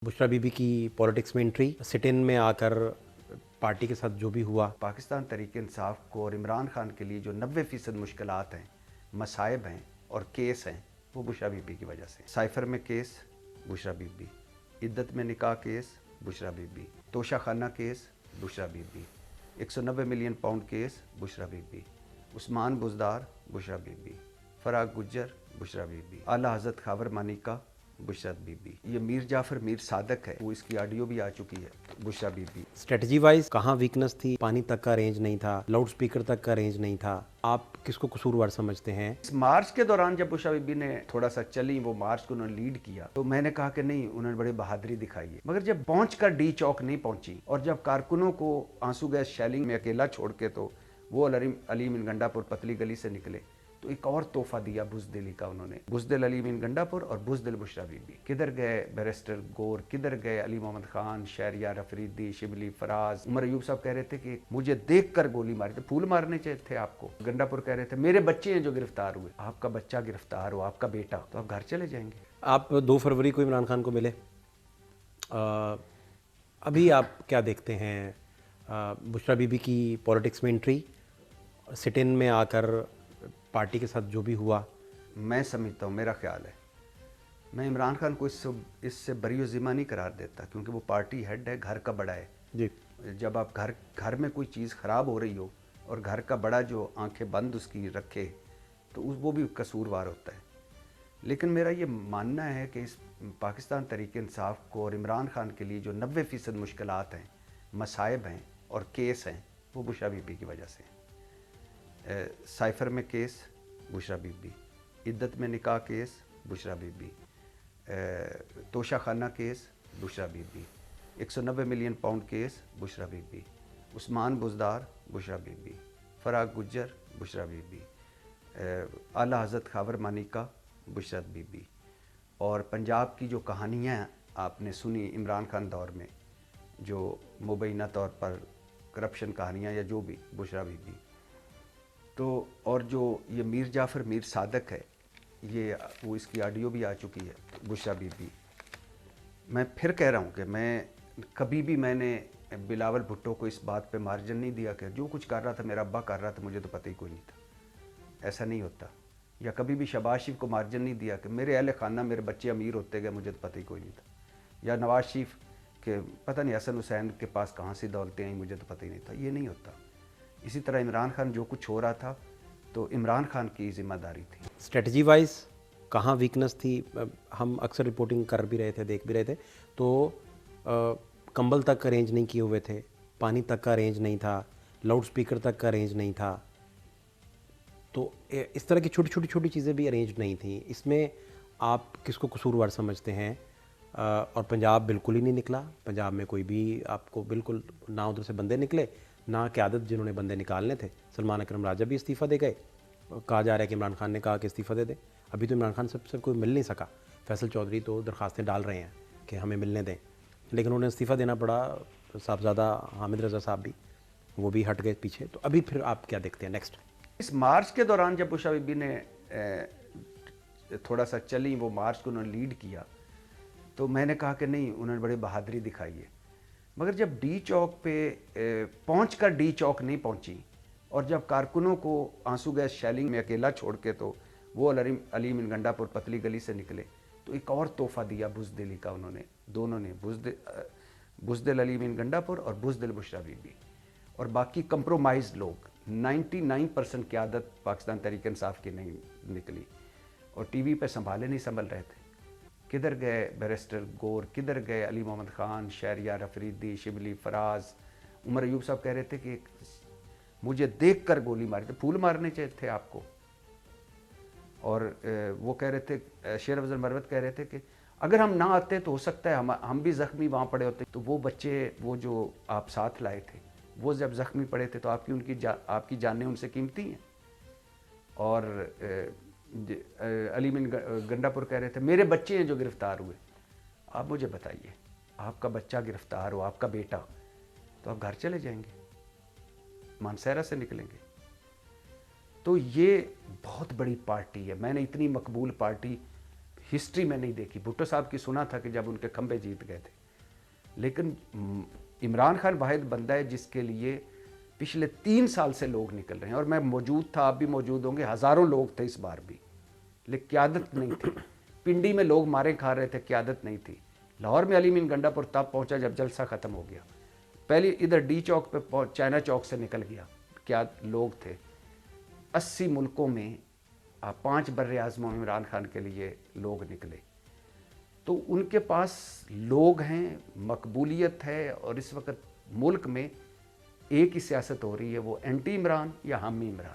बुशरा बीबी की पॉलिटिक्स में entry, sit in में आकर पार्टी के साथ जो भी हुआ, पाकिस्तान तहरीक इंसाफ को और इमरान खान के लिए जो 90% मुश्किलात हैं, मसाइब हैं और केस हैं, वो बुशरा बीबी की वजह से। साइफर में केस बुशरा बीबी, इद्दत में निकाह केस बुशरा बीबी, तोशा खाना case Bushra Bibi, 190 million pound case Bushra Bibi, Usman Buzdar Bushra Bibi, फराग Gujjar Bushra Bibi, आला हज़रत खावर मानिका बुशरा बीबी, ये मीर जाफ़र मीर सादक है, वो इसकी ऑडियो भी आ चुकी है बुशरा बीबी। स्ट्रेटजी वाइज कहाँ वीकनेस थी? पानी तक का रेंज नहीं था, लाउड स्पीकर तक का रेंज नहीं था। आप किसको कसूरवार समझते हैं? इस मार्च के दौरान जब बुशरा बीबी ने थोड़ा सा चली, वो मार्च को उन्होंने लीड किया, तो मैंने कहा कि नहीं, उन्होंने बड़ी बहादुरी दिखाई है। मगर जब पहुंचकर डी चौक नहीं पहुंची और जब कारकुनों को आंसू गैस शेलिंग में अकेला छोड़ के तो वो अलीम इन गंडापुर पतली गली से निकले, तो एक और तोहफा दिया बुज़दिली का उन्होंने। बुज़दिल अलीम इन गंडापुर और बुज़दिल बुशरा बीबी। किधर गए बैरिस्टर गौर, किधर गए अली मोहम्मद खान, शहरियार अफरीदी, शिबली फराज। उमर अयूब साहब कह रहे थे कि मुझे देख कर गोली मारी, तो फूल मारने चाहिए थे आपको। गंडापुर कह रहे थे मेरे बच्चे हैं जो गिरफ्तार हुए। आपका बच्चा गिरफ्तार हो, आपका बेटा, तो आप घर चले जाएंगे। आप 2 फरवरी को इमरान खान को मिले, अभी आप क्या देखते हैं? बुशरा बीबी की पॉलिटिक्स में एंट्री, सिट इन में आकर पार्टी के साथ जो भी हुआ, मैं समझता हूँ, मेरा ख्याल है, मैं इमरान खान को इससे बरी ज़िम्मा नहीं करार देता, क्योंकि वो पार्टी हेड है, घर का बड़ा है जी। जब आप घर में कोई चीज़ ख़राब हो रही हो और घर का बड़ा जो आंखें बंद उसकी रखे, तो वो भी कसूरवार होता है। लेकिन मेरा ये मानना है कि इस पाकिस्तान तहरीक इंसाफ को और इमरान खान के लिए जो 90% मुश्किलात हैं, मसाइब हैं और केस हैं, वो बुशरा बीबी की वजह से। साइफर में केस बुशरा बीबी, इद्दत में निकाह केस बुशरा बीबी, तोशा खाना case Bushra Bibi, 190 million pound case Bushra Bibi, Usman Buzdar Bushra Bibi, फराग Gujjar Bushra Bibi, आला हज़रत खावर मानिका बुशरा बीबी। और पंजाब की जो कहानियाँ आपने सुनी इमरान खान दौर में, जो मुबैना तौर पर करप्शन कहानियाँ या जो भी, बुशरा बीबी। तो और जो ये मीर जाफ़र मीर सादक है, ये वो इसकी ऑडियो भी आ चुकी है बुशरा बीबी। मैं फिर कह रहा हूँ कि मैंने बिलावल भुट्टो को इस बात पे मार्जिन नहीं दिया कि जो कुछ कर रहा था मेरा अब्बा कर रहा था, मुझे तो पता ही कोई नहीं था। ऐसा नहीं होता। या कभी भी शहबाज शरीफ को मार्जिन नहीं दिया कि मेरे अहल खाना मेरे बच्चे अमीर होते गए, मुझे तो पता ही कोई नहीं था। या नवाज शरीफ के पता नहीं हसन हुसैन के पास कहाँ से दौलतें आई, मुझे तो पता ही नहीं था। ये नहीं होता। इसी तरह इमरान खान जो कुछ हो रहा था, तो इमरान खान की ज़िम्मेदारी थी। स्ट्रेटजी वाइज कहाँ वीकनेस थी? हम अक्सर रिपोर्टिंग कर भी रहे थे, देख भी रहे थे, तो कंबल तक का रेंज नहीं किए हुए थे, पानी तक का रेंज नहीं था, लाउड स्पीकर तक का रेंज नहीं था, तो इस तरह की छोटी चीज़ें भी अरेंज नहीं थी। इसमें आप किसको कसूरवार समझते हैं? और पंजाब बिल्कुल ही नहीं निकला। पंजाब में कोई भी आपको बिल्कुल ना उधर से बंदे निकले, ना क़यादत जिन्होंने बंदे निकालने थे। सलमान अकरम राजा भी इस्तीफ़ा दे गए। कहा जा रहा है कि इमरान खान ने कहा कि इस्तीफ़ा दे दें। अभी तो इमरान खान से कोई मिल नहीं सका। फैसल चौधरी तो दरख्वास्तें डाल रहे हैं कि हमें मिलने दें, लेकिन उन्हें इस्तीफ़ा देना पड़ा। साहबजादा हामिद रज़ा साहब भी, वो भी हट गए पीछे। तो अभी फिर आप क्या देखते हैं नेक्स्ट? इस मार्च के दौरान जब बुशरा बीबी ने थोड़ा सा चली, वो मार्च को उन्होंने लीड किया, तो मैंने कहा कि नहीं, उन्होंने बड़ी बहादुरी दिखाई है। मगर जब डी चौक पे पहुंचकर डी चौक नहीं पहुंची और जब कारकुनों को आंसू गैस शेलिंग में अकेला छोड़ के तो वो अलीम इन गंडापुर पतली गली से निकले, तो एक और तोहफा दिया बुज़दिली का उन्होंने। दोनों ने बुज़दिल अलीम इन गंडापुर और बुज़दिल बुशरा बीबी। और बाकी कंप्रोमाइज लोग 99% क़यादत पाकिस्तान तहरीक इंसाफ की नहीं निकली और टीवी पे संभाले नहीं संभल रहे थे। किधर गए बैरिस्टर गौर, किधर गए अली मोहम्मद खान, शहरियार अफरीदी, शिबली फराज। उमर अयूब साहब कह रहे थे कि मुझे देख कर गोली मारी, तो फूल मारने चाहिए थे आपको। और वो कह रहे थे, शेर अफजल मरवत कह रहे थे कि अगर हम ना आते तो हो सकता है हम भी ज़ख्मी वहाँ पड़े होते। तो वो बच्चे, वो जो आप साथ लाए थे, वो जब ज़ख्मी पड़े थे तो आपकी जानें उनसे कीमती हैं। और अली बिन गंडापुर कह रहे थे मेरे बच्चे हैं जो गिरफ्तार हुए। आप मुझे बताइए, आपका बच्चा गिरफ्तार हो, आपका बेटा, तो आप घर चले जाएंगे, मानसहरा से निकलेंगे। तो ये बहुत बड़ी पार्टी है। मैंने इतनी मकबूल पार्टी हिस्ट्री में नहीं देखी। भुट्टो साहब की सुना था कि जब उनके खंबे जीत गए थे, लेकिन इमरान खान वाहिद बंदा है जिसके लिए पिछले 3 साल से लोग निकल रहे हैं। और मैं मौजूद था, आप भी मौजूद होंगे, हज़ारों लोग थे इस बार भी, लेकिन क़यादत नहीं थी। पिंडी में लोग मारे खा रहे थे, क़यादत नहीं थी। लाहौर में अली मीन गंडापुर तब पहुंचा जब जलसा ख़त्म हो गया। पहले इधर डी चौक पे चाइना चौक से निकल गया, क्या लोग थे। 80 मुल्कों में 5 बर्रे आज़मों में इमरान खान के लिए लोग निकले। तो उनके पास लोग हैं, मकबूलियत है, और इस वक्त मुल्क में एक ही सियासत हो रही है, वो एंटी इमरान या हामी इमरान।